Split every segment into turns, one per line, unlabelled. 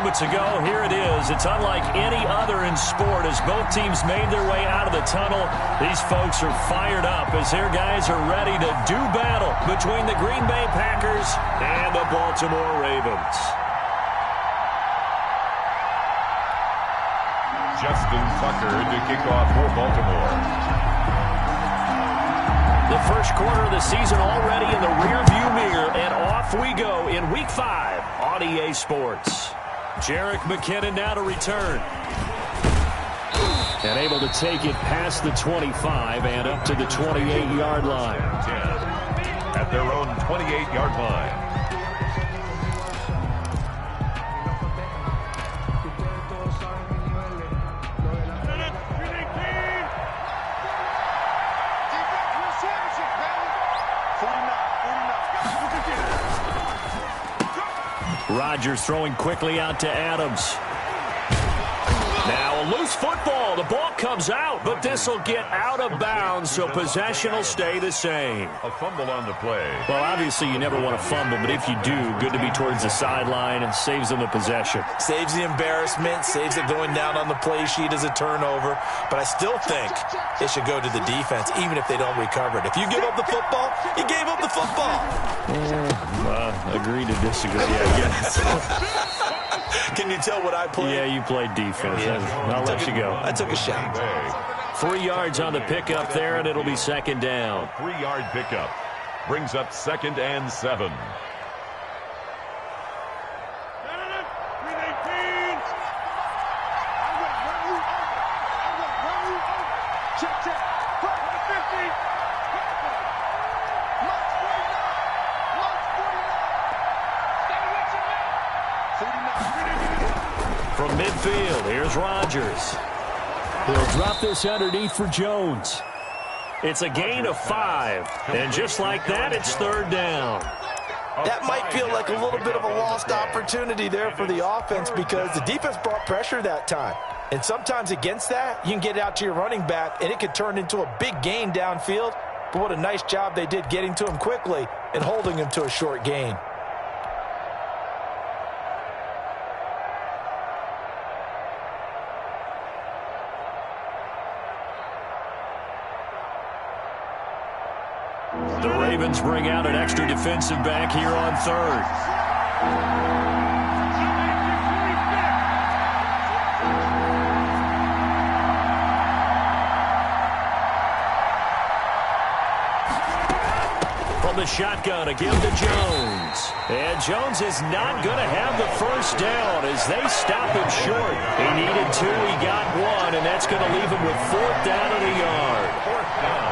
moments ago, here it is. It's unlike any other in sport as both teams made their way out of the tunnel. These folks are fired up as their guys are ready to do battle between the Green Bay Packers and the Baltimore Ravens.
Justin Tucker to kick off for Baltimore.
The first quarter of the season already in the rearview mirror, and off we go in Week 5 on EA Sports. Jerick McKinnon now to return. And able to take it past the 25 and up to the 28-yard line.
10 at their own 28-yard line.
Rodgers throwing quickly out to Adams. Now a loose football. The ball comes out, but this will get out of bounds, so possession will stay the same.
A fumble on the play.
Well, obviously you never want to fumble, but if you do, good to be towards the sideline and saves them the possession.
Saves the embarrassment, saves it going down on the play sheet as a turnover. But I still think it should go to the defense, even if they don't recover it. If you give up the football, you gave up the football.
Agree to disagree, I guess.
Can you tell what I played?
Yeah, you played defense. Yeah. I'll let you go.
I took a shot.
3 yards on the pickup there, and it'll be second down.
3-yard pickup brings up 2nd and 7.
From midfield, here's Rodgers. He'll drop this underneath for Jones. It's a gain of 5. And just like that, it's third down.
That might feel like a little bit of a lost opportunity there for the offense because the defense brought pressure that time. And sometimes against that, you can get it out to your running back, and it could turn into a big gain downfield. But what a nice job they did getting to him quickly and holding him to a short gain.
The Ravens bring out an extra defensive back here on third. From the shotgun, a give to Jones. And Jones is not going to have the first down as they stop him short. He needed 2, he got 1, and that's going to leave him with 4th down and a yard.
4th down.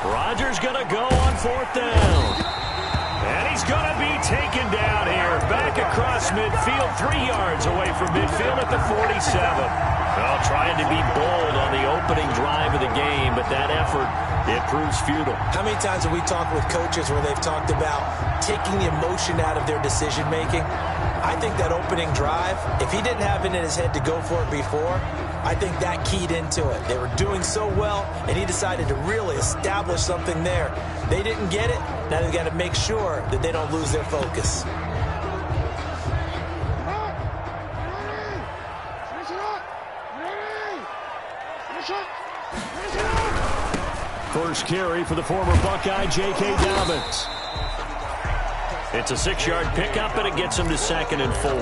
Rodgers going to go on 4th down. And he's going to be taken down here. Back across midfield, 3 yards away from midfield at the 47. Well, trying to be bold on the opening drive of the game, but that effort, it proves futile.
How many times have we talked with coaches where they've talked about taking the emotion out of their decision-making? I think that opening drive, if he didn't have it in his head to go for it before, I think that keyed into it. They were doing so well, and he decided to really establish something there. They didn't get it. Now they've got to make sure that they don't lose their focus.
First carry for the former Buckeye, J.K. Dobbins. It's a 6-yard pickup, and it gets him to 2nd and 4.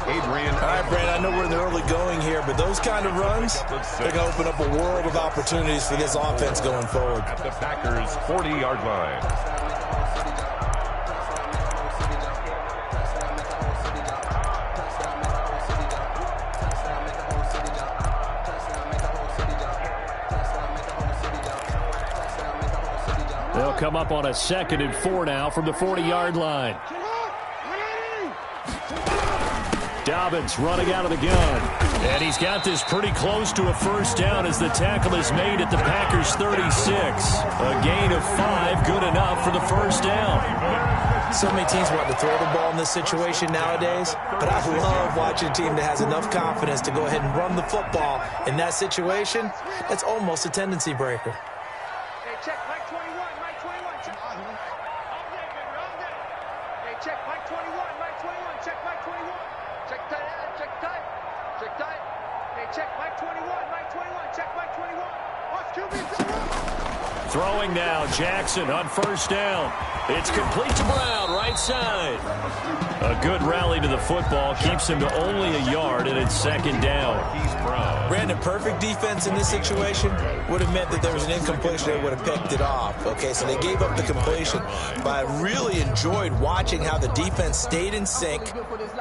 Adrian.
All right, Brad, I know we're in the early going here, but those kind of runs, they're going to open up a world of opportunities for this offense going forward.
At the Packers' 40-yard line.
They'll come up on a 2nd and 4 now from the 40-yard line. Dobbins running out of the gun. And he's got this pretty close to a first down as the tackle is made at the Packers' 36. A gain of 5, good enough for the first down.
So many teams want to throw the ball in this situation nowadays, but I love watching a team that has enough confidence to go ahead and run the football in that situation. That's almost a tendency breaker.
Hey, check, Mike 21. Mike 21, check. All day, baby, all day. Hey, check Mike 21, Mike 21, check Mike 21. Check tight end, check tight. Check tight. Hey, check Mike 21, Mike 21, check Mike 21. Watch QB.
Throwing now, Jackson on first down. It's complete to Brown, right side. A good rally to the football keeps him to only a yard, and it's second down.
Brandon, perfect defense in this situation would have meant that there was an incompletion. They would have picked it off. Okay, so they gave up the completion. But I really enjoyed watching how the defense stayed in sync,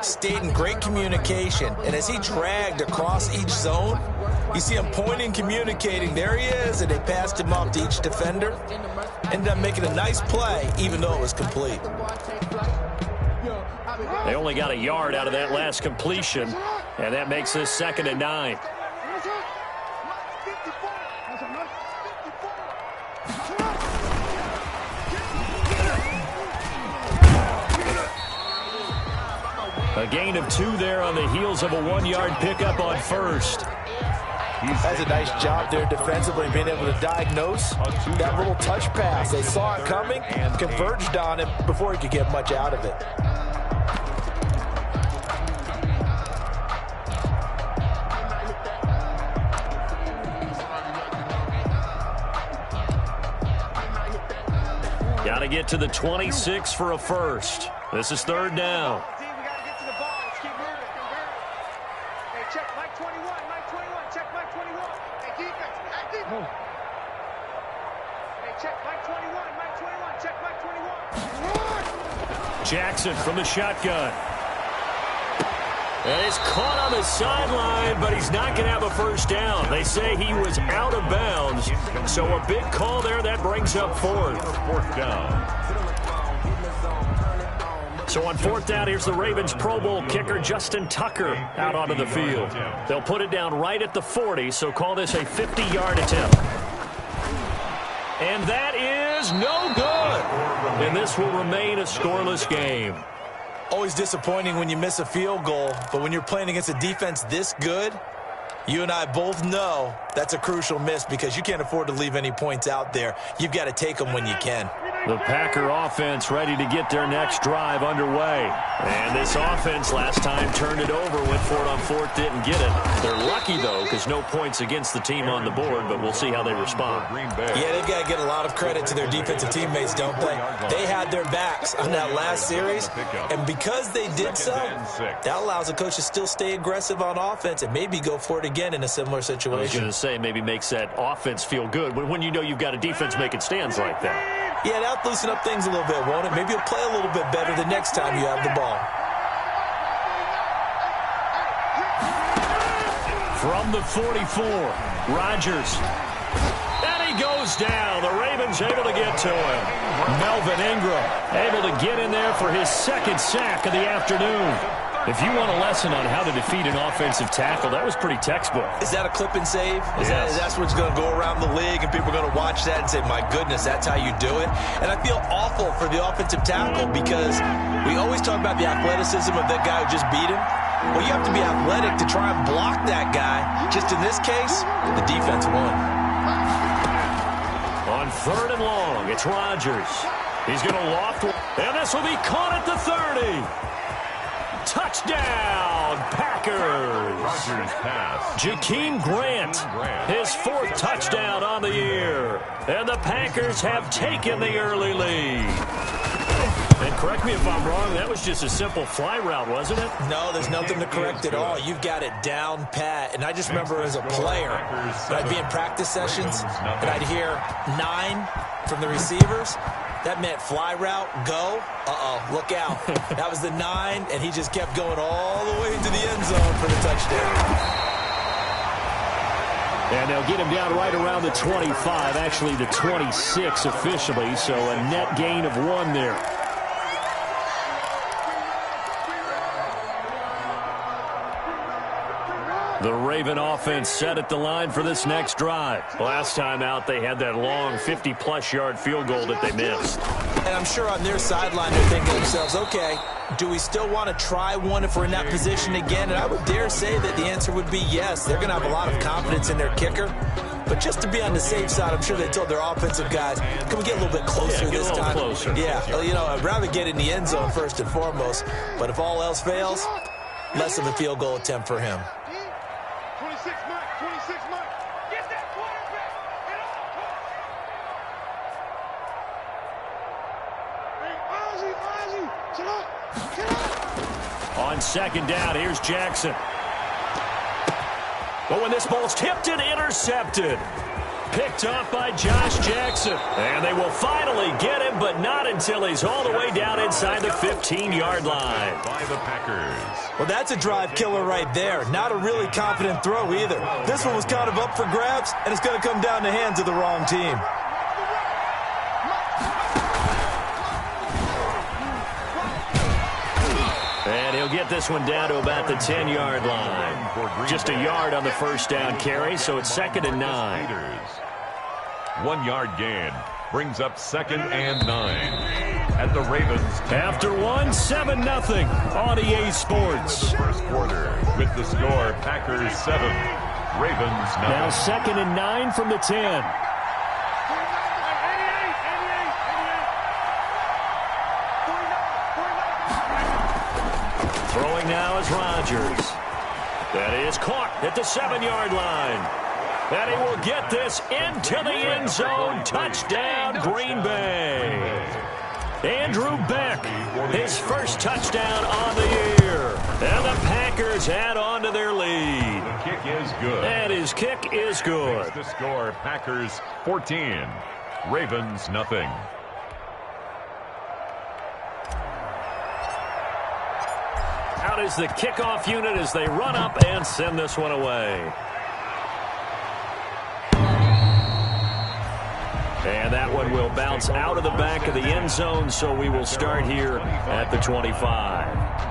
stayed in great communication. And as he dragged across each zone, you see him pointing, communicating. There he is, and they passed him off to each defender. Ended up making a nice play, even though it was complete.
They only got a yard out of that last completion, and that makes this 2nd and 9. A gain of 2 there on the heels of a 1-yard pickup on first.
That's a nice job there defensively, being able to diagnose that little touch pass. They saw it coming, converged on it before he could get much out of it.
Got to get to the 26 for a first. This is 3rd down. Jackson from the shotgun. And it's caught on the sideline, but he's not going to have a first down. They say he was out of bounds. So a big call there. That brings up 4th.
4th down.
So on 4th down, here's the Ravens Pro Bowl kicker Justin Tucker out onto the field. They'll put it down right at the 40, so call this a 50-yard attempt. And that is no good. And this will remain a scoreless game.
Always disappointing when you miss a field goal, but when you're playing against a defense this good, you and I both know that's a crucial miss because you can't afford to leave any points out there. You've got to take them when you can.
The Packer offense ready to get their next drive underway. And this offense last time turned it over, went for it on 4th, didn't get it. They're lucky, though, because no points against the team on the board, but we'll see how they respond.
Yeah, they've got to get a lot of credit to their defensive teammates, don't they? They had their backs on that last series, and because they did so, that allows the coach to still stay aggressive on offense and maybe go for it again in a similar situation.
I was going to say, maybe makes that offense feel good when you know you've got a defense making stands like that.
Yeah, that'll loosen up things a little bit, won't it? Maybe you'll play a little bit better the next time you have the ball.
From the 44, Rodgers. And he goes down. The Ravens able to get to him. Melvin Ingram able to get in there for his 2nd sack of the afternoon. If you want a lesson on how to defeat an offensive tackle, that was pretty textbook.
Is that a clip and save?
Yes.
That's what's going to go around the league, and people are going to watch that and say, my goodness, that's how you do it. And I feel awful for the offensive tackle because we always talk about the athleticism of that guy who just beat him. Well, you have to be athletic to try and block that guy. Just in this case, the defense won.
On 3rd and long, it's Rodgers. He's going to loft, and this will be caught at the 30. Touchdown, Packers.
Rodgers pass.
Jakeem Grant, his 4th touchdown on the year. And the Packers have taken the early lead. And correct me if I'm wrong, that was just a simple fly route, wasn't it?
No, there's nothing to correct at all. You've got it down pat. And I just remember as a player, when I'd be in practice sessions, and I'd hear 9 from the receivers. That meant fly route, go. Look out. That was the 9, and he just kept going all the way into the end zone for the touchdown.
And they'll get him down right around the 25, actually the 26 officially, so a net gain of 1 there. The Raven offense set at the line for this next drive. Last time out, they had that long 50-plus yard field goal that they missed.
And I'm sure on their sideline they're thinking to themselves, okay, do we still want to try one if we're in that position again? And I would dare say that the answer would be yes. They're going to have a lot of confidence in their kicker. But just to be on the safe side, I'm sure they told their offensive guys, can we get a little bit closer this time?
Closer.
Yeah, you know, I'd rather get in the end zone first and foremost. But if all else fails, less of a field goal attempt for him.
26 Mike, 26 Mike. Get that quarterback. Get up. Hey, Ozzie, get up.
On second down, here's Jackson. But when this ball's tipped and intercepted. Picked off by Josh Jackson. And they will finally get him, but not until he's all the way down inside the 15-yard line.
By the Packers.
Well, that's a drive killer right there. Not a really confident throw either. This one was kind of up for grabs, and it's going to come down the hands of the wrong team.
And he'll get this one down to about the 10-yard line. Just a yard on the first down carry, so it's 2nd and 9.
1 yard gain brings up 2nd and 9 at the Ravens.
After 7-0 on EA Sports.
First quarter with the score Packers 7, Ravens 9.
Now 2nd and 9 from the 10. Throwing now is Rodgers. That is caught at the 7-yard line. And he will get this into the end zone. Touchdown, Green Bay. Andrew Beck, his first touchdown on the year. And the Packers add on to their lead.
The kick is good.
And his kick is good.
The score, Packers 14, Ravens nothing.
Out is the kickoff unit as they run up and send this one away. And that one will bounce out of the back of the end zone, so we will start here at the 25.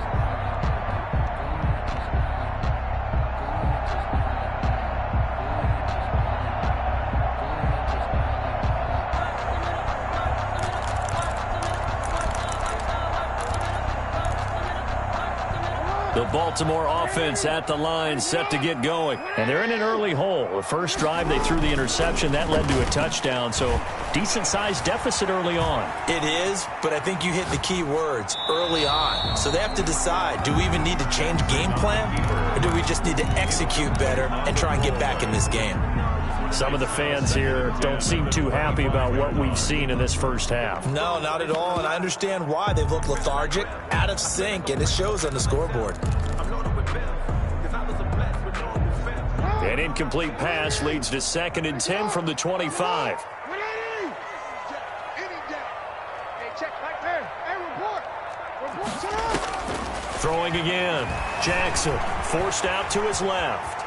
The Baltimore offense at the line, set to get going. And they're in an early hole. The first drive, they threw the interception. That led to a touchdown, so decent-sized deficit early on.
It is, but I think you hit the key words, early on. So they have to decide, do we even need to change game plan, or do we just need to execute better and try and get back in this game?
Some of the fans here don't seem too happy about what we've seen in this first half.
No, not at all, and I understand why. They've looked lethargic, out of sync, and it shows on the scoreboard.
An incomplete pass leads to 2nd and 10 from the 25. Throwing again. Jackson forced out to his left.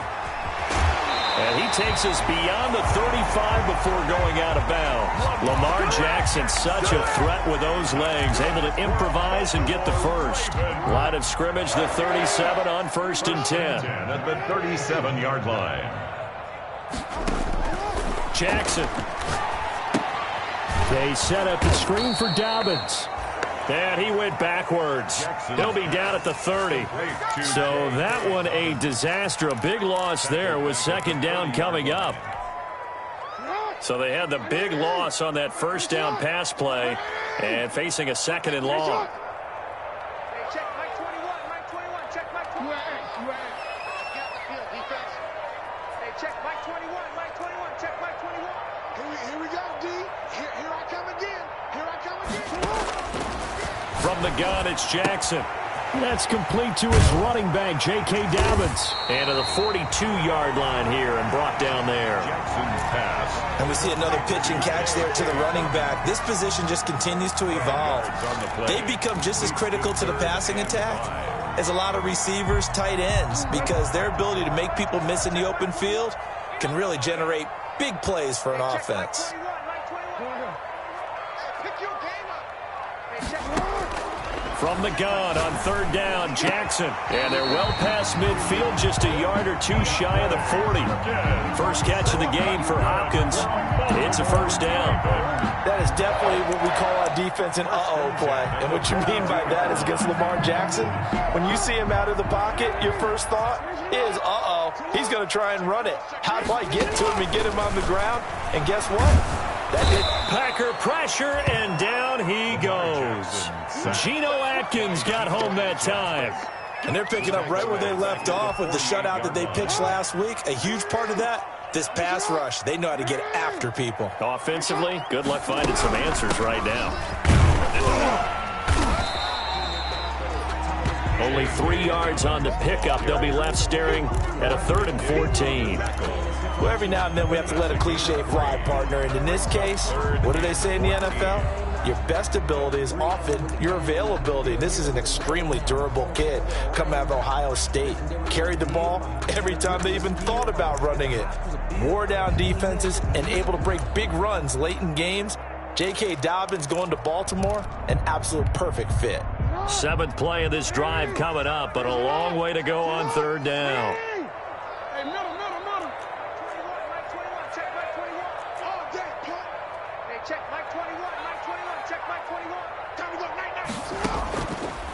And he takes us beyond the 35 before going out of bounds. Lamar Jackson, such a threat with those legs, able to improvise and get the first. Line of scrimmage, the 37 on 1st and 10.
At the 37-yard line.
Jackson. They set up the screen for Dobbins. And he went backwards. He'll be down at the 30. So that one a disaster. A big loss there with 2nd down coming up. So they had the big loss on that first down pass play and facing a 2nd and long.
Hey, check Mike 21, Mike 21, check Mike 21. Got the field defense. Hey, check Mike 21, Mike 21, check Mike 21. Here we go, D. Here I come again. Here I come again.
From the gun, it's Jackson. That's complete to his running back, J.K. Dobbins. And to the 42-yard line here and brought down there.
Jackson's pass.
And we see another pitch and catch there to the running back. This position just continues to evolve. They become just as critical to the passing attack as a lot of receivers, tight ends, because their ability to make people miss in the open field can really generate big plays for an offense.
From the gun on third down, Jackson. And they're well past midfield, just a yard or two shy of the 40. First catch of the game for Hopkins. It's a first down.
That is definitely what we call our defense an uh-oh play. And what you mean by that is against Lamar Jackson, when you see him out of the pocket, your first thought is, uh-oh, he's going to try and run it. How do I get to him and get him on the ground? And guess what? That did.
Packer pressure, and down he goes. Geno Atkins got home that time.
And they're picking up right where they left off with the shutout that they pitched last week. A huge part of that, this pass rush. They know how to get after people.
Offensively, good luck finding some answers right now. Only 3 yards on the pickup. They'll be left staring at a 3rd and 14.
Well, every now and then we have to let a cliche fly, partner. And in this case, what do they say in the NFL? Your best ability is often your availability. This is an extremely durable kid coming out of Ohio State. Carried the ball every time they even thought about running it. Wore down defenses and able to break big runs late in games. J.K. Dobbins going to Baltimore, an absolute perfect fit.
7th play of this drive coming up, but a long way to go on third down.
Hey, middle. 21, Mike 21, check Mike 21. All day, punt. Hey, check Mike 21, check Mike 21. Time to go, night.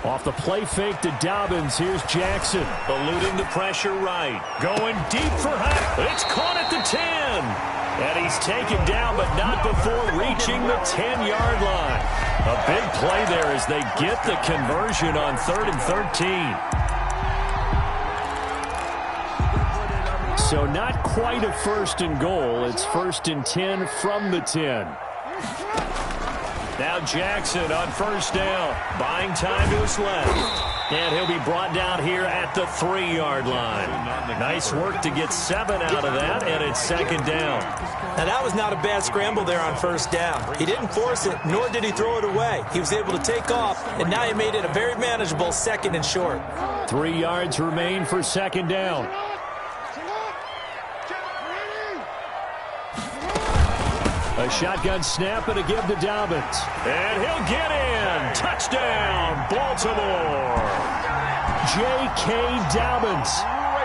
Off the play fake to Dobbins, here's Jackson. Eluding the pressure right. Going deep for Hack. It's caught at the 10. And he's taken down, but not before reaching the 10-yard line. A big play there as they get the conversion on 3rd and 13. So not quite a 1st and goal. It's 1st and 10 from the 10. Now Jackson on 1st down. Buying time to his left. And he'll be brought down here at the 3-yard line. Nice work to get 7 out of that, and it's 2nd down.
Now, that was not a bad scramble there on 1st down. He didn't force it, nor did he throw it away. He was able to take off, and now he made it a very manageable 2nd and short.
3 yards remain for 2nd down. A shotgun snap and a give to Dobbins. And he'll get in. Touchdown, Baltimore. J.K. Dobbins,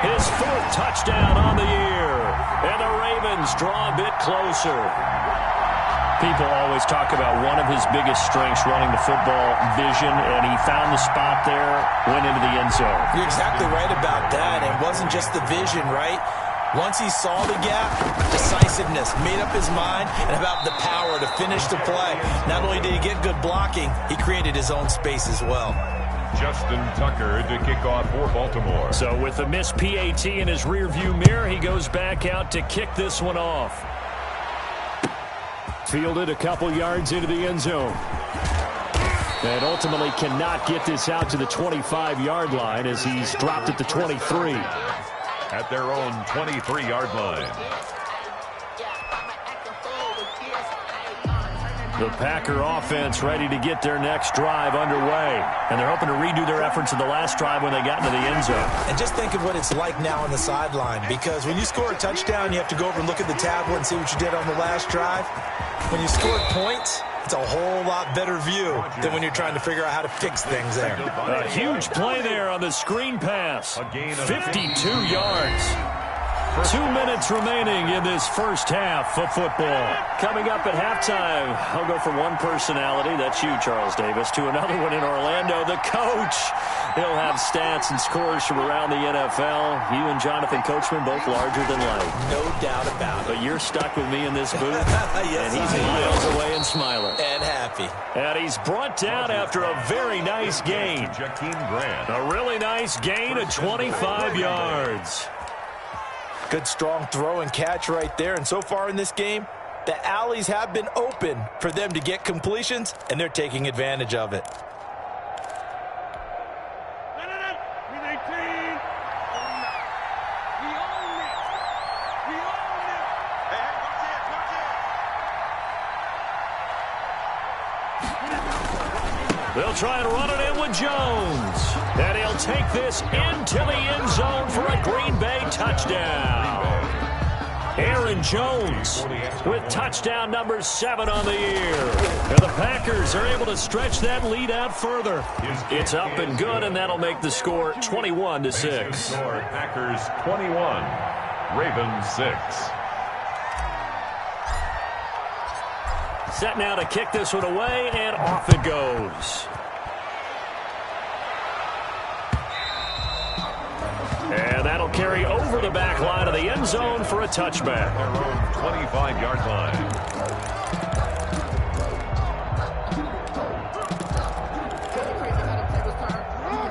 his 4th touchdown on the year. And the Ravens draw a bit closer. People always talk about one of his biggest strengths running the football, vision, and he found the spot there, went into the end zone.
You're exactly right about that. It wasn't just the vision, right? Once he saw the gap, decisiveness, made up his mind, and about the power to finish the play. Not only did he get good blocking, he created his own space as well.
Justin Tucker to kick off for Baltimore.
So with a missed PAT in his rearview mirror, he goes back out to kick this one off. Fielded a couple yards into the end zone. And ultimately cannot get this out to the 25-yard line as he's dropped at the 23.
At their own 23-yard line.
The Packer offense ready to get their next drive underway. And they're hoping to redo their efforts in the last drive when they got into the end zone.
And just think of what it's like now on the sideline. Because when you score a touchdown, you have to go over and look at the tablet and see what you did on the last drive. When you scored points, it's a whole lot better view than when you're trying to figure out how to fix things there.
A huge play there on the screen pass. 52 yards. 2 minutes remaining in this first half of football. Coming up at halftime, I'll go from one personality, that's you, Charles Davis, to another one in Orlando, the coach. He'll have stats and scores from around the NFL. You and Jonathan Coachman, both larger than life.
No doubt about it.
But you're stuck with me in this booth,
Yes,
and he's miles away and smiling.
And happy.
And he's brought down after a very nice gain.
Jakeem Grant.
A really nice gain of 25 yards.
Good strong throw and catch right there. And so far in this game, the alleys have been open for them to get completions, and they're taking advantage of it.
They'll try and run it in with Jones. And he'll take this into the end zone for a Green Bay touchdown. Aaron Jones with touchdown number 7 on the year. And the Packers are able to stretch that lead out further. It's up and good, and that'll make the score 21-6.
Packers 21, Ravens 6.
Set now to kick this one away, and off it goes. And that'll carry over the back line of the end zone for a touchback.
Their own 25-yard line.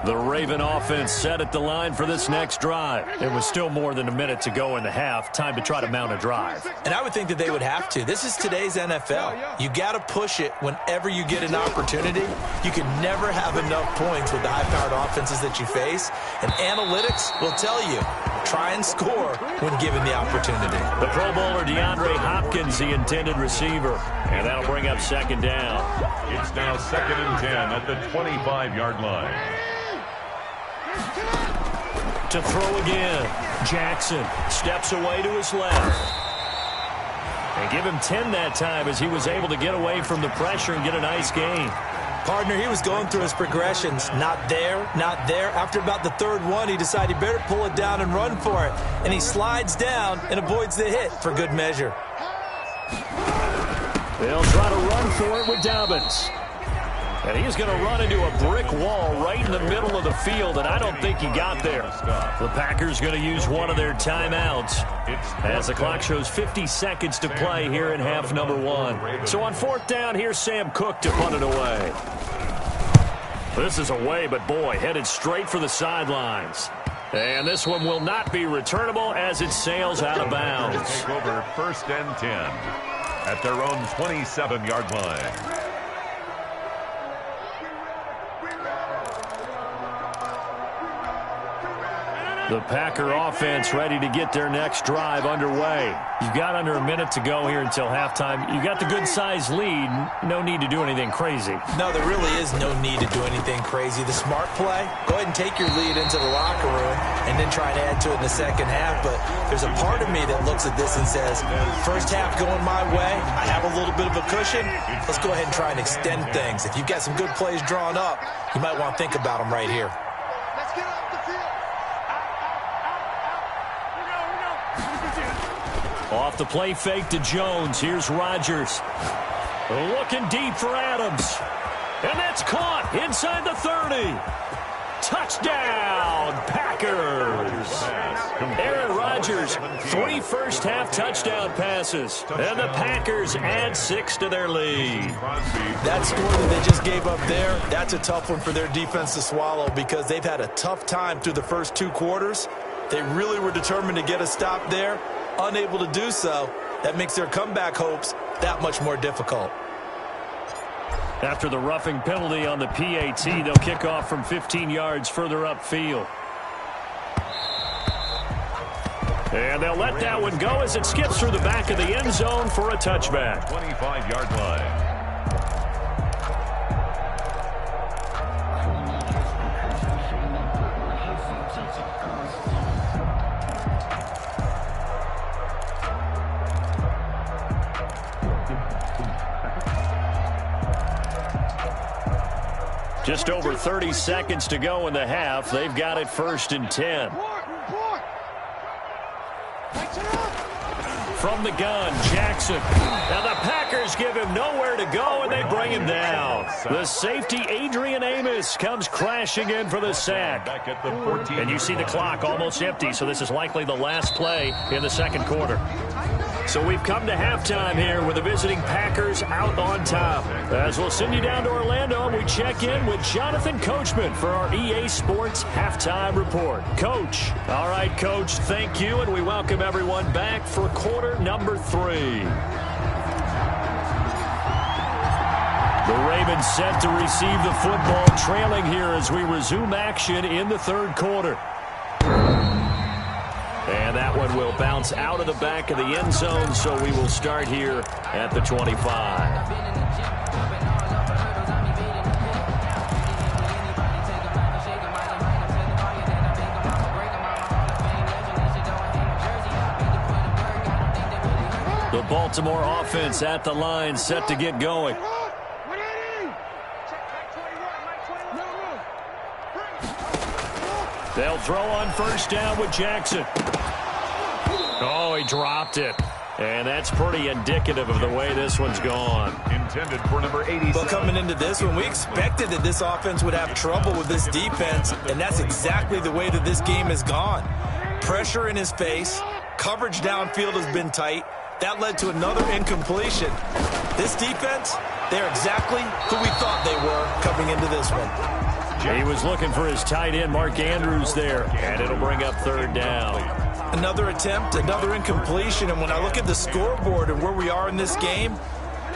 The Raven offense set at the line for this next drive. It was still more than a minute to go in the half. Time to try to mount a drive.
And I would think that they would have to. This is today's NFL. You got to push it whenever you get an opportunity. You can never have enough points with the high-powered offenses that you face. And analytics will tell you, try and score when given the opportunity.
The Pro Bowler DeAndre Hopkins, the intended receiver. And that'll bring up second down.
It's now 2nd and 10 at the 25-yard line.
To throw again. Jackson steps away to his left. And give him 10 that time as he was able to get away from the pressure and get a nice gain.
Partner, he was going through his progressions. Not there, not there. After about the third one, he decided he better pull it down and run for it. And he slides down and avoids the hit for good measure.
They'll try to run for it with Dobbins. And he's going to run into a brick wall right in the middle of the field, and I don't think he got there. The Packers going to use one of their timeouts as the clock shows 50 seconds to play here in half number 1. So on 4th down, here's Sam Cook to punt it away. This is away, but boy, headed straight for the sidelines. And this one will not be returnable as it sails out of bounds.
Take over 1st and 10 at their own 27-yard line.
The Packer offense ready to get their next drive underway. You've got under a minute to go here until halftime. You've got the good-sized lead. No need to do anything crazy.
No, there really is no need to do anything crazy. The smart play, go ahead and take your lead into the locker room and then try to add to it in the second half. But there's a part of me that looks at this and says, first half going my way, I have a little bit of a cushion. Let's go ahead and try and extend things. If you've got some good plays drawn up, you might want to think about them right here.
Let's get off the field.
Off the play fake to Jones. Here's Rodgers. Looking deep for Adams. And that's caught inside the 30. Touchdown, Packers. Aaron Rodgers, 3 first-half touchdown passes. And the Packers add 6 to their lead.
That score that they just gave up there, that's a tough one for their defense to swallow because they've had a tough time through the first 2 quarters. They really were determined to get a stop there. Unable to do so, that makes their comeback hopes that much more difficult.
After the roughing penalty on the PAT, they'll kick off from 15 yards further upfield. And they'll let that one go as it skips through the back of the end zone for a touchback.
25-yard line.
Just over 30 seconds to go in the half. They've got it 1st and 10. From the gun, Jackson. Now the Packers give him nowhere to go, and they bring him down. The safety, Adrian Amos, comes crashing in for the sack. And you see the clock almost empty, so this is likely the last play in the second quarter. So we've come to halftime here with the visiting Packers out on top. As we'll send you down to Orlando, we check in with Jonathan Coachman for our EA Sports Halftime Report. Coach. All right, Coach, thank you, and we welcome everyone back for quarter number 3. The Ravens set to receive the football, trailing here as we resume action in the third quarter. And that one will bounce out of the back of the end zone, so we will start here at the 25. The Baltimore offense at the line, set to get going. They'll throw on first down with Jackson. Oh, he dropped it. And that's pretty indicative of the way this one's gone.
Intended for number 87.
Well, coming into this one, we expected that this offense would have trouble with this defense, and that's exactly the way that this game has gone. Pressure in his face. Coverage downfield has been tight. That led to another incompletion. This defense, they're exactly who we thought they were coming into this one.
He was looking for his tight end, Mark Andrews, there, and it'll bring up third down.
Another attempt, another incompletion, and when I look at the scoreboard and where we are in this game,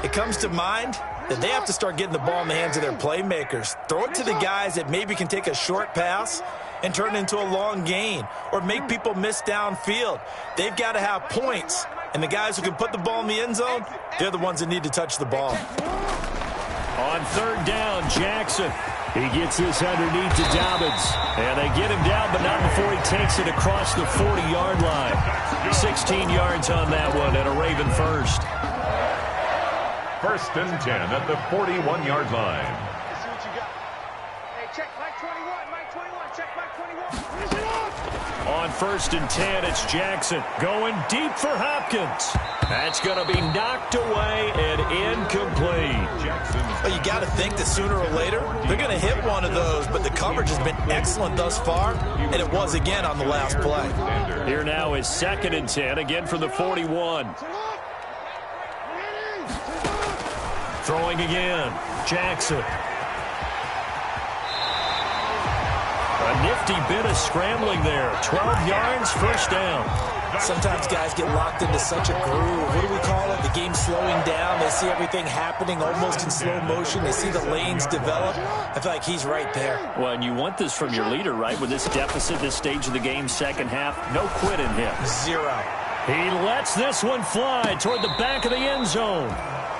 it comes to mind that they have to start getting the ball in the hands of their playmakers. Throw it to the guys that maybe can take a short pass and turn it into a long gain or make people miss downfield. They've got to have points, and the guys who can put the ball in the end zone, they're the ones that need to touch the ball.
On third down, Jackson. He gets this underneath to Dobbins. And they get him down, but not before he takes it across the 40-yard line. 16 yards on that one and a Raven first.
First and 10 at the 41-yard line.
Let's see what you got. Hey, check Mike 21. Mike 21. Check Mike 21.
On first and 10, it's Jackson going deep for Hopkins. That's going to be knocked away and incomplete.
Well, you got to think that sooner or later they're going to hit one of those, but the coverage has been excellent thus far, and it was again on the last play.
Here now is second and 10, again from the 41. Throwing again, Jackson. A nifty bit of scrambling there. 12 yards, first down.
Sometimes guys get locked into such a groove. What do we call it? The game's slowing down. They see everything happening almost in slow motion. They see the lanes develop. I feel like he's right there.
Well, and you want this from your leader, right? With this deficit, this stage of the game, second half, no quit in him.
Zero.
He lets this one fly toward the back of the end zone.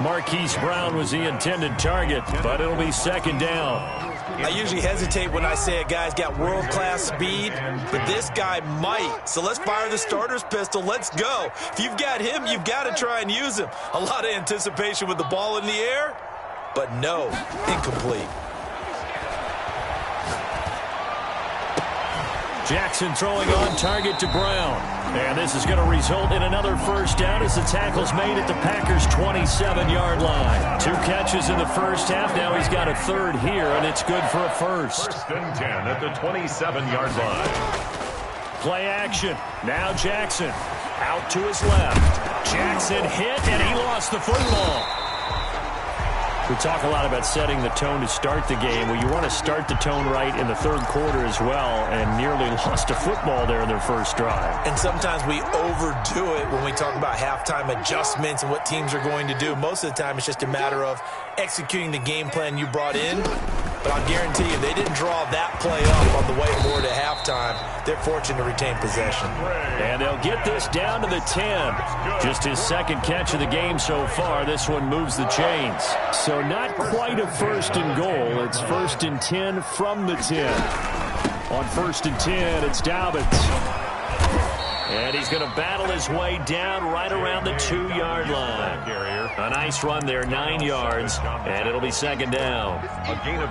Marquise Brown was the intended target, but it'll be second down.
I usually hesitate when I say a guy's got world-class speed, but this guy might. So let's fire the starter's pistol. Let's go. If you've got him, you've got to try and use him. A lot of anticipation with the ball in the air, but no, incomplete.
Jackson throwing on target to Brown. And this is going to result in another first down as the tackle's made at the Packers' 27-yard line. 2 catches in the first half. Now he's got a third here, and it's good for a first.
First and 10 at the 27-yard line.
Play action. Now Jackson out to his left. Jackson hit, and he lost the football. We talk a lot about setting the tone to start the game. Well, you want to start the tone right in the third quarter as well, and nearly lost a football there in their first drive.
And sometimes we overdo it when we talk about halftime adjustments and what teams are going to do. Most of the time, it's just a matter of executing the game plan you brought in. But I'll guarantee you, they didn't draw that play up on the way forward to halftime. They're fortunate to retain possession.
And they'll get this down to the 10. Just his second catch of the game so far. This one moves the chains. So not quite a first and goal. It's first and 10 from the 10. On first and 10, it's Dobbins. And he's going to battle his way down right around the 2-yard line. A nice run there, 9 yards, and it'll be second down.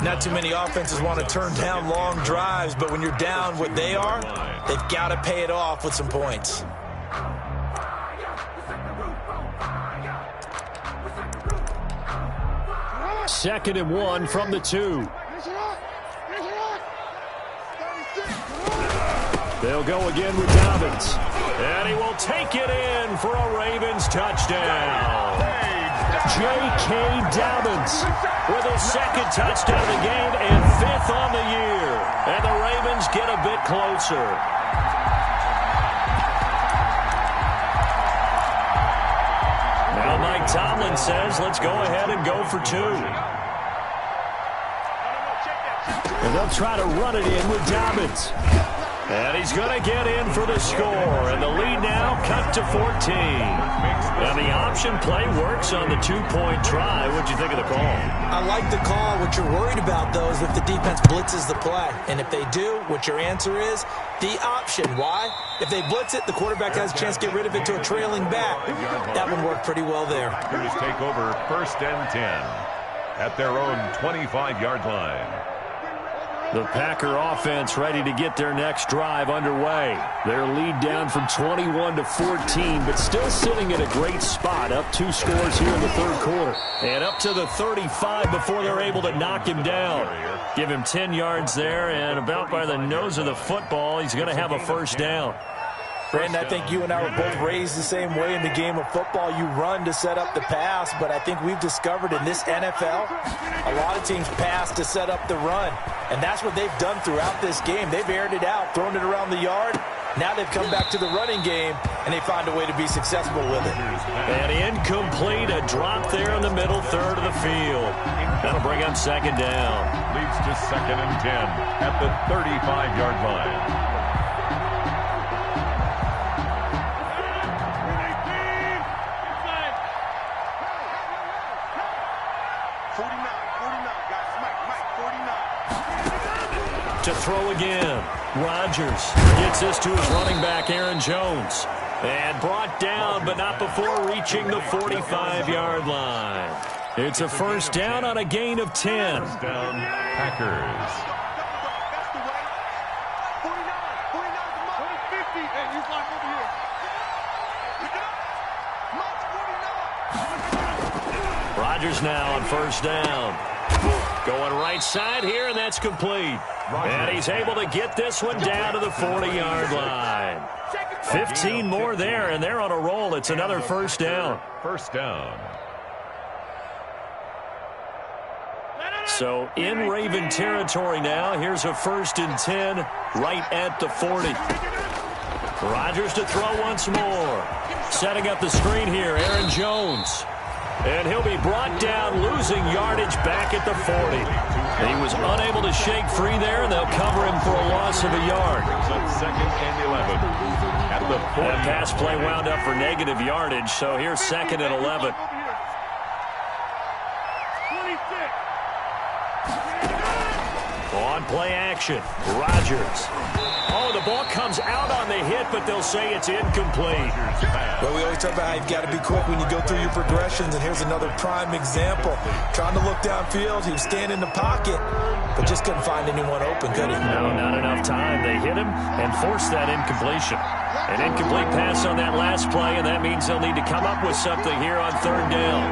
Not too many offenses want to turn down long drives, but when you're down what they are, they've got to pay it off with some points.
Second and 1 from the 2. They'll go again with Dobbins. And he will take it in for a Ravens touchdown. J.K. Dobbins with his second touchdown of the game and 5th on the year. And the Ravens get a bit closer. Now Mike Tomlin says, let's go ahead and go for 2. And they'll try to run it in with Dobbins. And he's going to get in for the score. And the lead now cut to 14. And the option play works on the 2-point try. What'd you think of the call?
I like the call. What you're worried about, though, is if the defense blitzes the play. And if they do, what your answer is, the option. Why? If they blitz it, the quarterback has a chance to get rid of it to a trailing back. That one worked pretty well there.
Here's take over first and 10 at their own 25-yard line.
The Packer offense ready to get their next drive underway. Their lead down from 21 to 14, but still sitting at a great spot, up 2 scores here in the third quarter. And up to the 35 before they're able to knock him down. Give him 10 yards there, and about by the nose of the football, he's going to have a first down.
Brandon, I think you and I were both raised the same way in the game of football. You run to set up the pass, but I think we've discovered in this NFL, a lot of teams pass to set up the run. And that's what they've done throughout this game. They've aired it out, thrown it around the yard. Now they've come back to the running game, and they find a way to be successful with it.
And incomplete, a drop there in the middle third of the field. That'll bring up second down.
Leads to 2nd and 10 at the 35-yard line.
To throw again. Rodgers gets this to his running back, Aaron Jones. And brought down, but not before reaching the 45-yard line. It's a first down on a gain of 10.
First down, Packers.
Rodgers now on first down. Going right side here, and that's complete. And he's able to get this one down to the 40-yard line. 15 more there, and they're on a roll. It's another first down.
First down.
So in Raven territory now. Here's a 1st and 10 right at the 40. Rodgers to throw once more. Setting up the screen here, Aaron Jones. And he'll be brought down, losing yardage back at the 40. He was unable to shake free there, and they'll cover him for a loss of a yard.
Brings up 2nd and 11 at the 40.
That pass play wound up for negative yardage, so here's 2nd and 11. On play action, Rodgers. Oh, the ball comes out on the hit, but they'll say it's incomplete.
Well, we always talk about how you've got to be quick when you go through your progressions, and here's another prime example. Trying to look downfield, he was standing in the pocket, but just couldn't find anyone open, could he?
No, not enough time. They hit him and forced that incompletion. An incomplete pass on that last play, and that means they'll need to come up with something here on third down.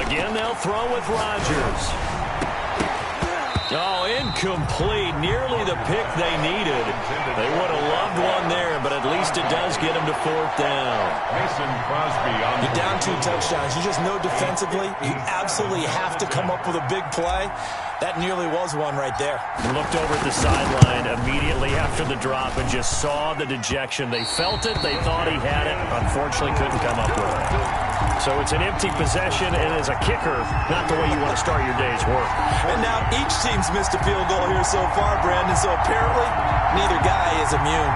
Again, they'll throw with Rodgers. Oh, incomplete. Nearly the pick they needed. They would have loved one there, but at least it does get them to 4th down.
Mason Crosby on
You're down 2 touchdowns. You just know defensively you absolutely have to come up with a big play. That nearly was one right there.
Looked over at the sideline immediately after the drop and just saw the dejection. They felt it. They thought he had it. Unfortunately, couldn't come up with it. So it's an empty possession, and as a kicker, not the way you want to start your day's work.
And now each team's missed a field goal here so far, Brandon, so apparently neither guy is immune.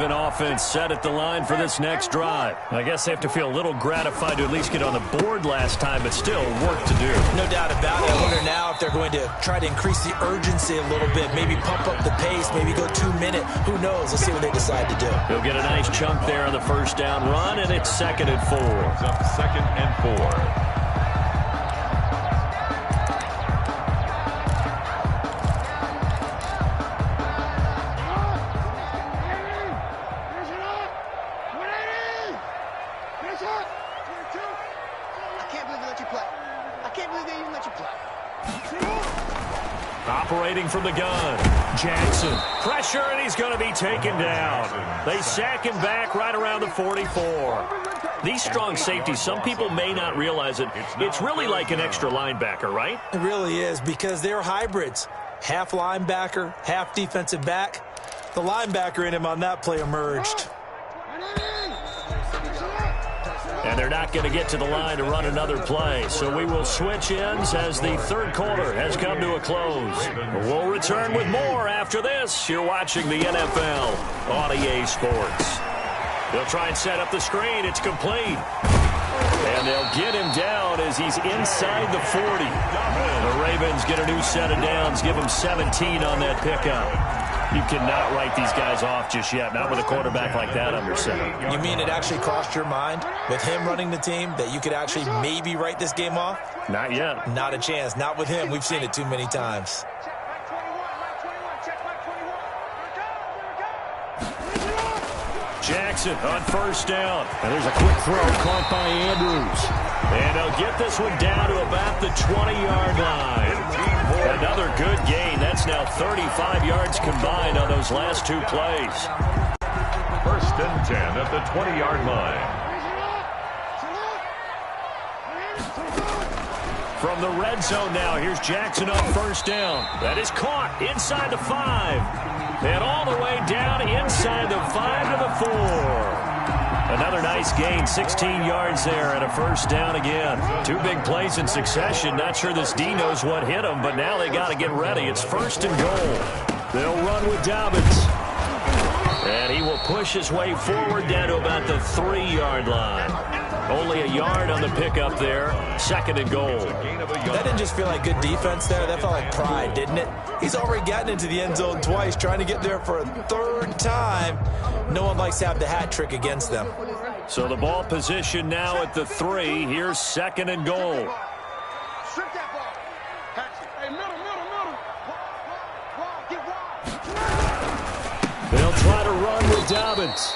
Offense set at the line for this next drive. I guess they have to feel a little gratified to at least get on the board last time, but still work to do.
No doubt about it. I wonder now if they're going to try to increase the urgency a little bit, maybe pump up the pace, maybe go 2-minute. Who knows? Let's see what they decide to do.
He'll get a nice chunk there on the first down run, and it's 2nd and 4.
It's up 2nd and 4.
Operating from the gun, Jackson. Pressure, and he's going to be taken down. They sack him back right around the 44. These strong safeties, some people may not realize it. It's really like an extra linebacker, right?
It really is, because they're hybrids. Half linebacker, half defensive back. The linebacker in him on that play emerged.
And they're not going to get to the line to run another play. So we will switch ends as the third quarter has come to a close. We'll return with more after this. You're watching the NFL on EA Sports. They'll try and set up the screen. It's complete. And they'll get him down as he's inside the 40. The Ravens get a new set of downs, give him 17 on that pickup. You cannot write these guys off just yet, not with a quarterback like that under center.
You mean it actually crossed your mind with him running the team that you could actually maybe write this game off?
Not yet.
Not a chance. Not with him. We've seen it too many times.
Jackson on first down. And there's a quick throw caught by Andrews. And they'll get this one down to about the 20-yard line. Another good gain. That's now 35 yards combined on those last two plays.
First and 10 at the 20-yard line.
From the red zone now, here's Jackson on first down. That is caught inside the 5. And all the way down inside the 5 to the 4. Another nice gain, 16 yards there, and a first down again. Two big plays in succession. Not sure this D knows what hit them, but now they got to get ready. It's first and goal. They'll run with Dobbins. And he will push his way forward down to about the 3-yard line. Only a yard on the pickup there. Second and goal.
That didn't just feel like good defense there. That felt like pride, didn't it? He's already gotten into the end zone twice, trying to get there for a third time. No one likes to have the hat trick against them.
So the ball position now at the 3. Here's second and goal.
Strip that ball. Hey, middle. Get wide.
They'll try to run with Dobbins.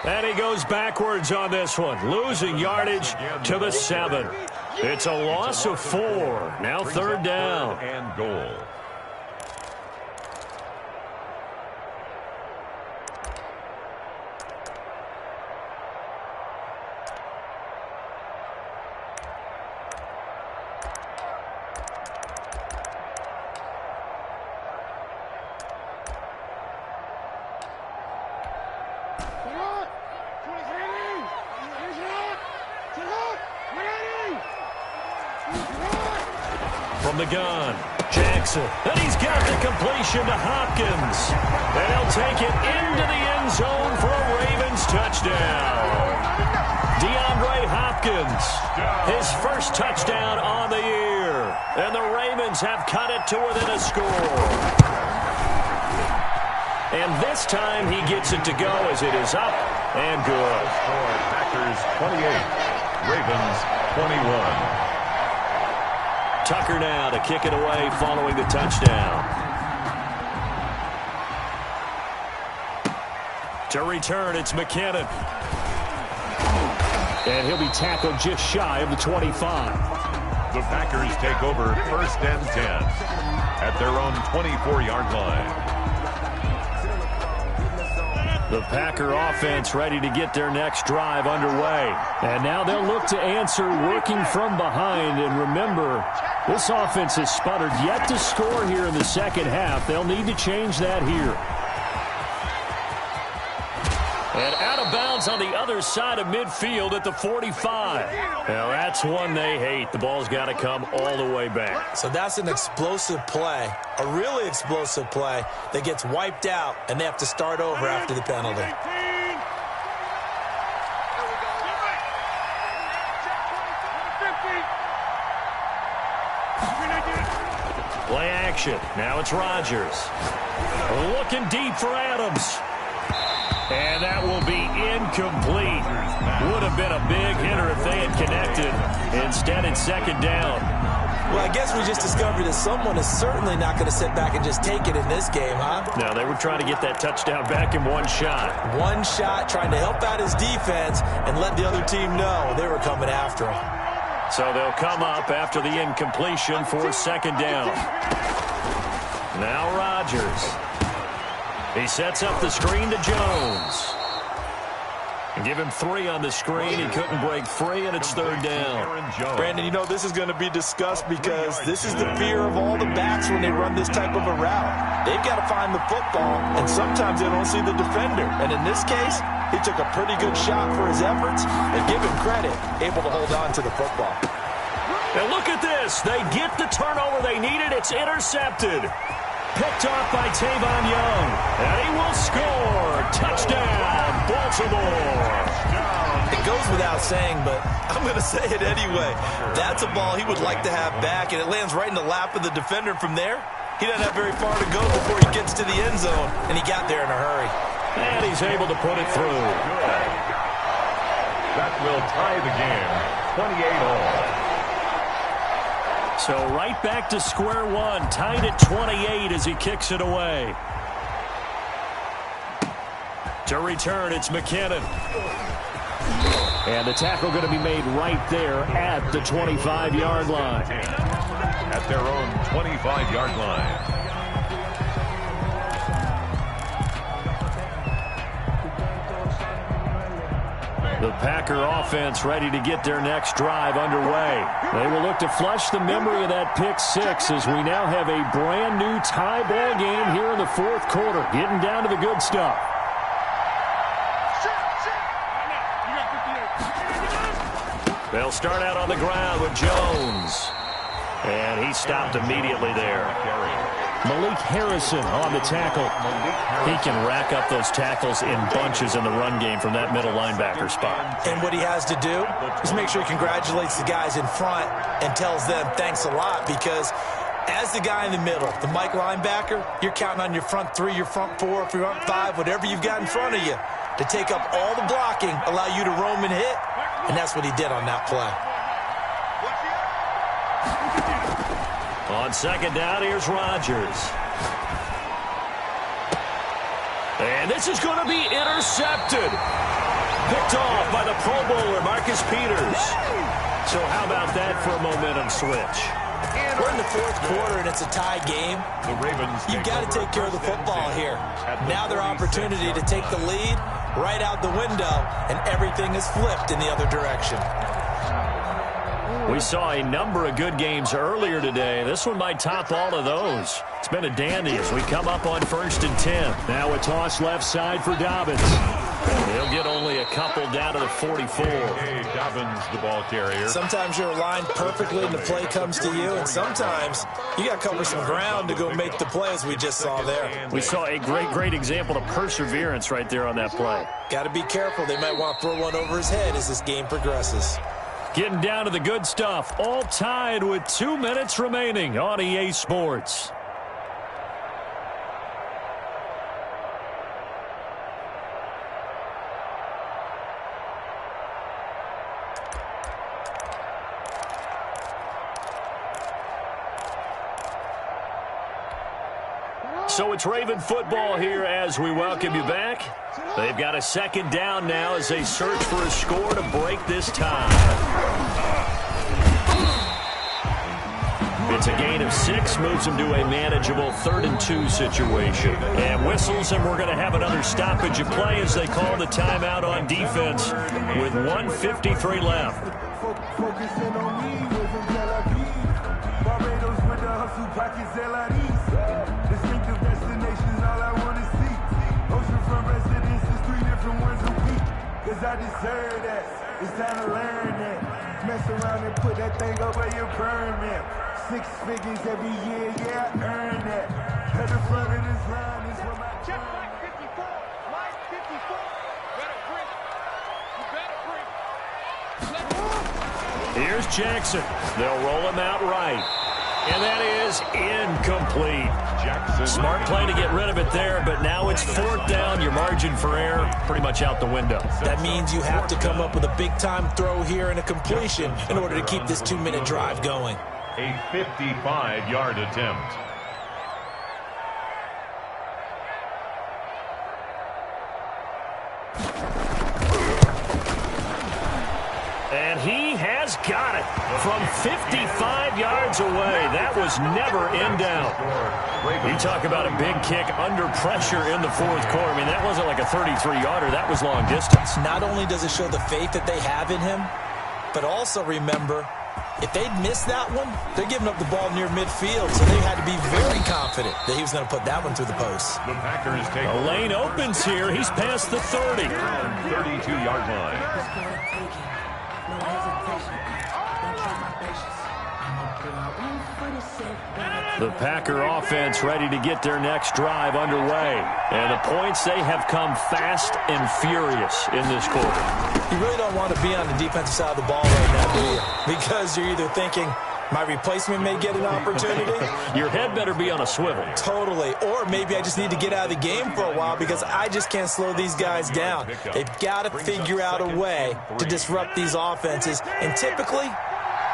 And he goes backwards on this one, losing yardage to the 7. It's a loss of 4. Now third down.
And goal.
From the gun, Jackson. And he's got the completion to Hopkins. And he'll take it into the end zone for a Ravens touchdown. DeAndre Hopkins, his first touchdown on the year. And the Ravens have cut it to within a score. And this time he gets it to go as it is up and good.
Packers 28, Ravens 21.
Tucker now to kick it away following the touchdown. To return, it's McKinnon. And he'll be tackled just shy of the 25.
The Packers take over first and 10 at their own 24-yard line.
The Packer offense ready to get their next drive underway. And now they'll look to answer working from behind. And remember, this offense has sputtered yet to score here in the second half. They'll need to change that here. And out of bounds on the other side of midfield at the 45. Now that's one they hate. The ball's got to come all the way back.
So that's an explosive play, a really explosive play that gets wiped out, and they have to start over after the penalty.
Play action. Now it's Rodgers. Looking deep for Adams. And that will be incomplete. Would have been a big hitter if they had connected. Instead, it's second down.
Well, I guess we just discovered that someone is certainly not going to sit back and just take it in this game, huh?
No, they were trying to get that touchdown back in one shot.
One shot, trying to help out his defense and let the other team know they were coming after him.
So they'll come up after the incompletion for second down. Now Rodgers. He sets up the screen to Jones. And give him 3 on the screen. He couldn't break free, and it's third down.
Brandon, you know this is going to be discussed because this is the fear of all the backs when they run this type of a route. They've got to find the football, and sometimes they don't see the defender. And in this case, he took a pretty good shot for his efforts, and give him credit, able to hold on to the football.
Now look at this. They get the turnover they needed. It's intercepted. Picked off by Tavon Young. And he will score. Touchdown, Baltimore.
It goes without saying, but I'm going to say it anyway. That's a ball he would like to have back, and it lands right in the lap of the defender from there. He doesn't have very far to go before he gets to the end zone, and he got there in a hurry.
And he's able to put it through.
Good. That will tie the game, 28-all.
So right back to square one, tied at 28 as he kicks it away. To return, it's McKinnon. And the tackle going to be made right there at the 25-yard line.
At their own 25-yard line.
The Packer offense ready to get their next drive underway. They will look to flush the memory of that pick six as we now have a brand new tie ball game here in the fourth quarter. Getting down to the good stuff. They'll start out on the ground with Jones. And he stopped immediately there. Malik Harrison on the tackle. He can rack up those tackles in bunches in the run game from that middle linebacker spot.
And what he has to do is make sure he congratulates the guys in front and tells them thanks a lot, because as the guy in the middle, the Mike linebacker, you're counting on your front three, your front four, your front five, whatever you've got in front of you to take up all the blocking, allow you to roam and hit. And that's what he did on that play.
On second down, here's Rodgers. And this is going to be intercepted. Picked off by the Pro Bowler, Marcus Peters. So how about that for a momentum switch?
We're in the fourth quarter, and it's a tie game.
The Ravens.
You've got to take care of the football here. Now their opportunity to take the lead right out the window, and everything is flipped in the other direction.
We saw a number of good games earlier today. This one might top all of those. It's been a dandy as we come up on 1st and 10. Now a toss left side for Dobbins. They'll get only a couple down to the 44.
Hey, Dobbins, the ball carrier.
Sometimes you're aligned perfectly and the play comes to you, and sometimes you got to cover some ground to go make the play, as we just saw there.
We saw a great example of perseverance right there on that play.
Got to be careful. They might want to throw one over his head as this game progresses.
Getting down to the good stuff, all tied with 2 minutes remaining on EA Sports. So it's Raven football here as we welcome you back. They've got a second down now as they search for a score to break this tie. It's a gain of 6, moves them to a manageable 3rd and 2 situation. And whistles, and we're going to have another stoppage of play as they call the timeout on defense with 1:53 left.
Focusing on me wasn't Tel Aviv. Barbados with the hustle pockets, distinctive destinations, all I want to see. Oceanfront residences, 3 different ones a week. Cause I deserve that. It's time to learn that. Mess around and put that thing up where your permit. 6 figures every year, yeah, I earned that. At the front of this line is where my
Check Mike 54. Mike 54. Better break. You better break.
Here's Jackson. They'll roll him out right. And that is incomplete.
Jackson.
Smart play to get rid of it there, but now it's 4th down. Your margin for error pretty much out the window.
That means you have to come up with a big-time throw here and a completion in order to keep this 2-minute drive going.
A 55-yard attempt.
And he has got it from 55 yards away. That was never in doubt. You talk about a big kick under pressure in the fourth quarter. I mean, that wasn't like a 33-yarder. That was long distance.
Not only does it show the faith that they have in him, but also remember, if they'd missed that one, they're giving up the ball near midfield, so they had to be very confident that he was going to put that one through the post.
The Packers take
a lane opens here. He's past the 30.
32-yard line.
The Packer offense ready to get their next drive underway. And the points, they have come fast and furious in this quarter.
You really don't want to be on the defensive side of the ball right now, do you? Because you're either thinking, my replacement may get an opportunity.
Your head better be on a swivel.
Totally. Or maybe I just need to get out of the game for a while because I just can't slow these guys down. They've got to figure out a way to disrupt these offenses. And typically,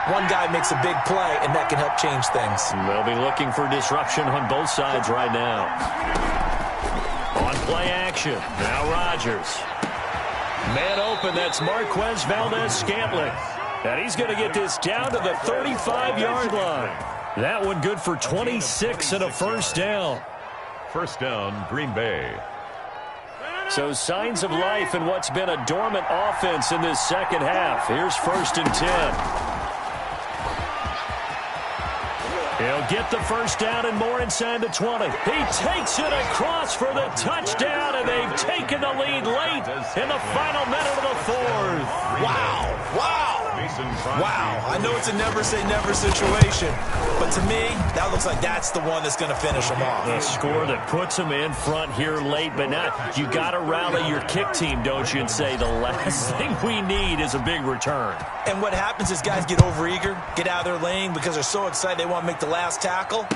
one guy makes a big play, and that can help change things.
They'll be looking for disruption on both sides right now. On play action, now Rodgers. Man open, that's Marquez Valdez-Scantling. And he's going to get this down to the 35-yard line. That one good for 26 and a first down.
First down, Green Bay.
So signs of life in what's been a dormant offense in this second half. Here's 1st and 10. He'll get the first down and more inside the 20. He takes it across for the touchdown, and they've taken the lead late in the final minute of the fourth.
Wow. Wow. Wow. I know it's a never-say-never situation, but to me, that looks like that's the one that's going to finish them off.
The score that puts them in front here late, but not. You got to rally your kick team, don't you, and say the last thing we need is a big return.
And what happens is guys get overeager, get out of their lane because they're so excited they want to make the last tackle.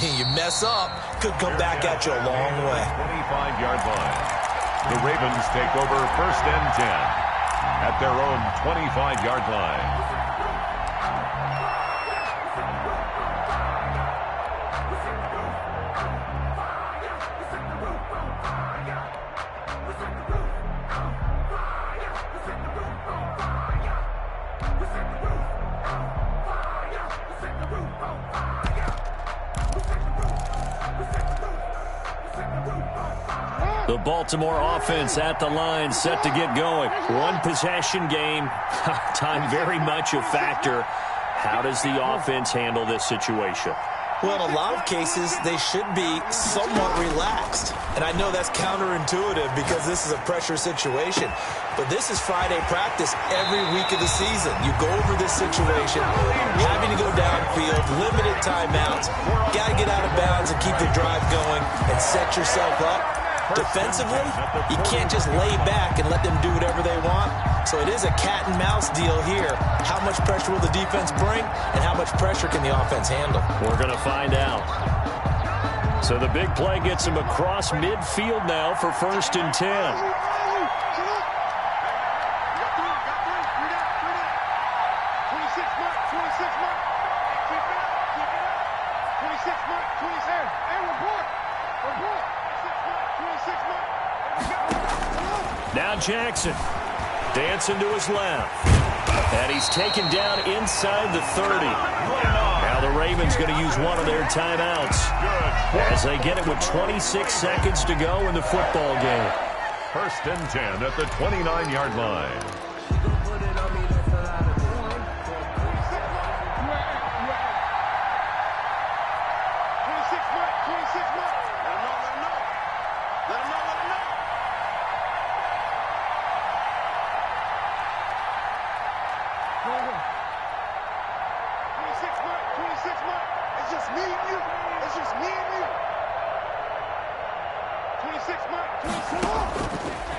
You mess up, could come back at you a long way.
25-yard line. The Ravens take over 1st and 10 at their own 25-yard line.
The Baltimore offense at the line, set to get going. One possession game. Time very much a factor. How does the offense handle this situation?
Well, in a lot of cases, they should be somewhat relaxed. And I know that's counterintuitive because this is a pressure situation. But this is Friday practice every week of the season. You go over this situation, having to go downfield, limited timeouts, got to get out of bounds and keep the drive going and set yourself up. Defensively, you can't just lay back and let them do whatever they want. So it is a cat and mouse deal here. How much pressure will the defense bring, and how much pressure can the offense handle?
We're going to find out. So the big play gets him across midfield now for 1st and 10. Now Jackson dancing to his left. And he's taken down inside the 30. Now the Ravens going to use one of their timeouts as they get it with 26 seconds to go in the football game.
1st and 10 at the 29-yard line.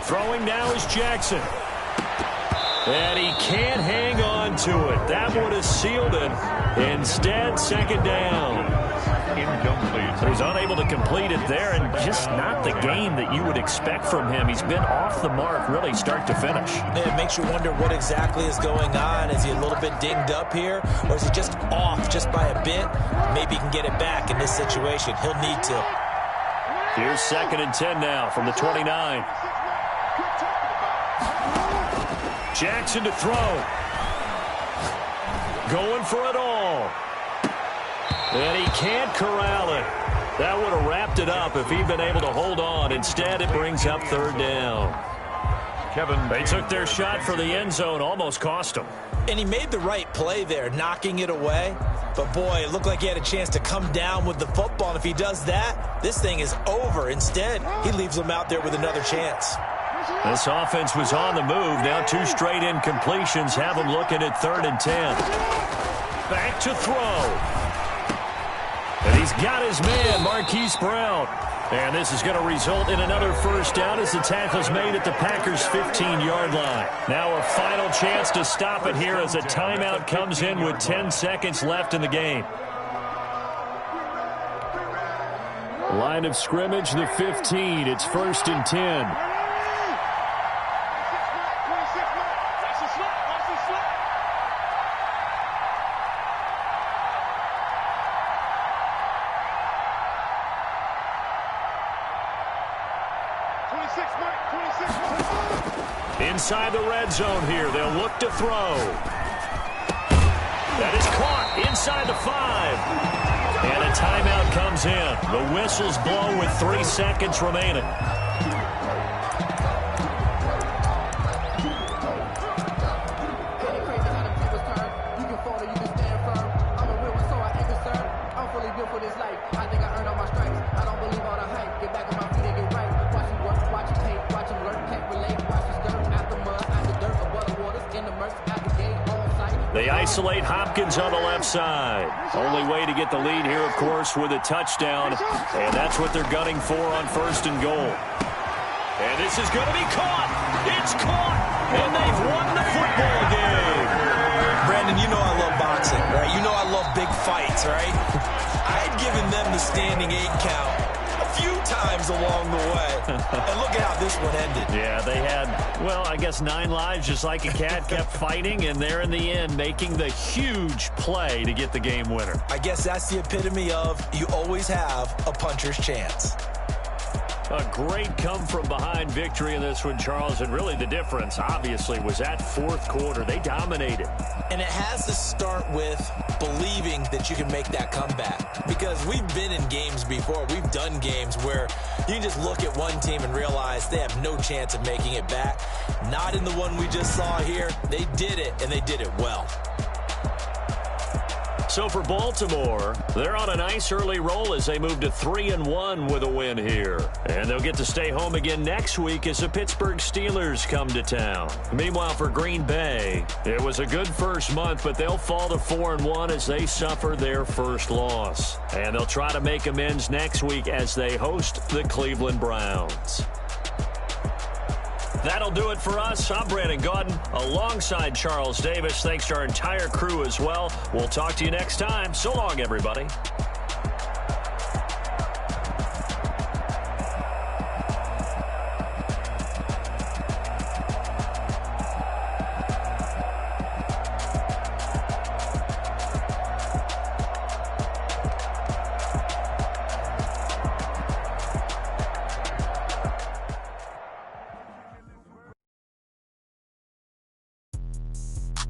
Throwing now is Jackson. And he can't hang on to it. That would have sealed it. Instead, 2nd down.
Incomplete.
So he's unable to complete it there, and just not the game that you would expect from him. He's been off the mark really start to finish.
It makes you wonder what exactly is going on. Is he a little bit dinged up here, or is he just off just by a bit? Maybe he can get it back in this situation. He'll need to.
Here's 2nd and 10 now from the 29. Jackson to throw. Going for it all. And he can't corral it. That would have wrapped it up if he'd been able to hold on. Instead, it brings up 3rd down. They took their shot for the end zone, almost cost him.
And he made the right play there, knocking it away. But, boy, it looked like he had a chance to come down with the football. And if he does that, this thing is over. Instead, he leaves them out there with another chance.
This offense was on the move. Now 2 straight incompletions have them looking at 3rd and 10. back to throw. And he's got his man, Marquise Brown. And this is going to result in another first down as the tackle's made at the Packers' 15-yard line. Now a final chance to stop it here as a timeout comes in with 10 seconds left in the game. Line of scrimmage, the 15. It's 1st and 10. Inside the red zone here. They'll look to throw. That is caught inside the 5. And a timeout comes in. The whistles blow with 3 seconds remaining. They isolate Hopkins on the left side. Only way to get the lead here, of course, with a touchdown. And that's what they're gunning for on 1st and goal. And this is going to be caught. It's caught. And they've won the football game.
Brandon, you know I love boxing, right? You know I love big fights, right? I had given them the standing 8 count a few times along the way. And look at how this one ended.
Yeah, they had, well, I guess 9 lives, just like a cat, kept fighting, and they're in the end making the huge play to get the game winner.
I guess that's the epitome of you always have a puncher's chance.
A great come-from-behind victory in this one, Charles, and really the difference, obviously, was that 4th quarter. They dominated.
And it has to start with believing that you can make that comeback. Because we've been in games before. We've done games where you can just look at one team and realize they have no chance of making it back. Not in the one we just saw here. They did it, and they did it well.
So for Baltimore, they're on a nice early roll as they move to 3-1 with a win here. And they'll get to stay home again next week as the Pittsburgh Steelers come to town. Meanwhile, for Green Bay, it was a good first month, but they'll fall to 4-1 as they suffer their first loss. And they'll try to make amends next week as they host the Cleveland Browns. That'll do it for us. I'm Brandon Gaudin alongside Charles Davis. Thanks to our entire crew as well. We'll talk to you next time. So long, everybody.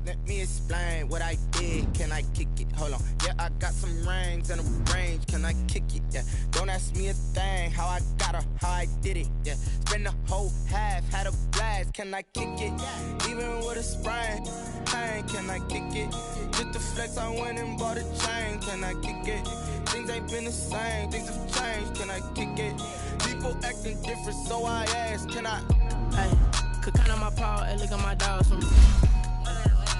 Let me explain what I did. Can I kick it? Hold on. Yeah, I got some rings and a range. Can I kick it? Yeah. Don't ask me a thing. How I got her, how I did it. Yeah. Spend the whole half, had a blast. Can I kick it? Even with a sprain. Pain, can I kick it? Just the flex, I went and bought a chain. Can I kick it? Things ain't been the same. Things have changed. Can I kick it? People acting different, so I asked. Can I?
Hey, could count on my power and look at my dogs.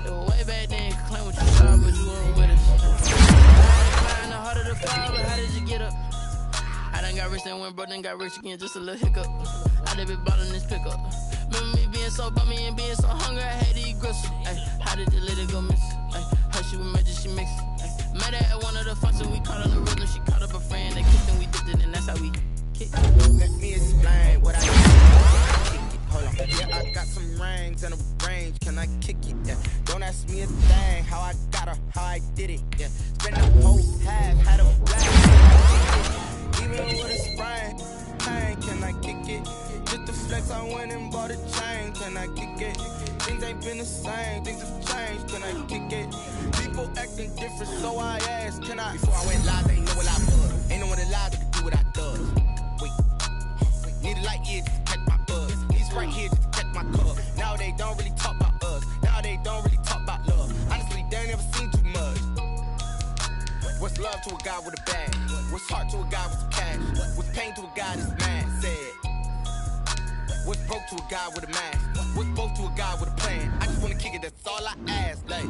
Way back then, could claim what you saw, but you weren't with us. Climb the heart of the fire, but how did you get up? I done got rich and went broke, then got rich again, just a little hiccup. I done been bought in this pickup. Remember me being so bummy and being so hungry, I had to eat gristle. Ay, how did the lady go miss? Ay, her she was magic, she mixed. Ay, met her at one of the functions, we caught her the rhythm, she caught up a friend, they kissed and we dipped it, and that's how we kicked.
Let me explain what I did. Hold on. Yeah, I got some rings and a range. Can I kick it? Yeah. Don't ask me a thing. How I got her, how I did it. Yeah. Spend the whole half, had a blast. Even with a sprain. Pain, can I kick it? Just the flex, I went and bought a chain. Can I kick it? Things ain't been the same. Things have changed. Can I kick it? People acting different, so I asked. Can I? Before I went live, they ain't know what I was. Ain't no one alive that could do what I does. Wait. Need a light year just to catch my buzz. Right here just to check my cup. Now they don't really talk about us. Now they don't really talk about love. Honestly, they ain't never seen too much. What's love to a guy with a bag? What's heart to a guy with some cash? What's pain to a guy that's mad? Said. What's broke to a guy with a mask? What's both to a guy with a plan? I just wanna kick it, that's all I ask. Like,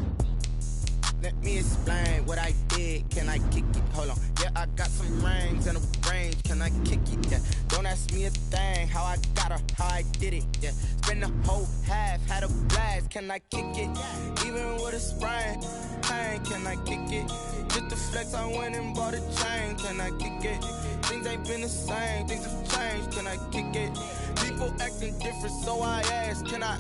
let me me explain what I did. Can I kick it? Hold on. Yeah, I got some rings and a range. Can I kick it? Yeah. Don't ask me a thing. How I got her, how I did it. Yeah. Spend the whole half, had a blast. Can I kick it? Even with a sprain, pain. Can I kick it? Just the flex, I went and bought a chain. Can I kick it? Things ain't been the same. Things have changed. Can I kick it? People acting different, so I ask. Can I?